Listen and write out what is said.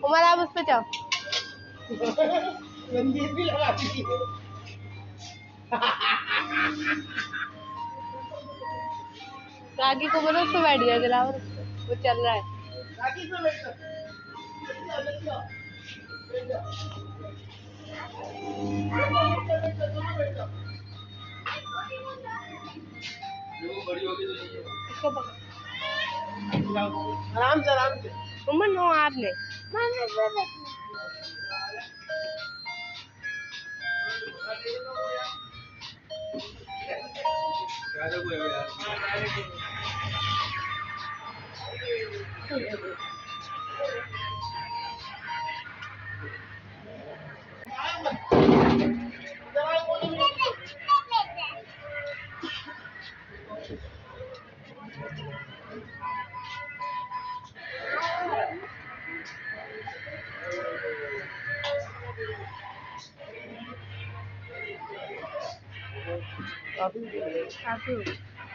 उमर आप उस पे जाओ। रागी को बोलो उससे बैठ गया जला, वो चल रहा है। आराम से आराम से। उमर नो आपने काफी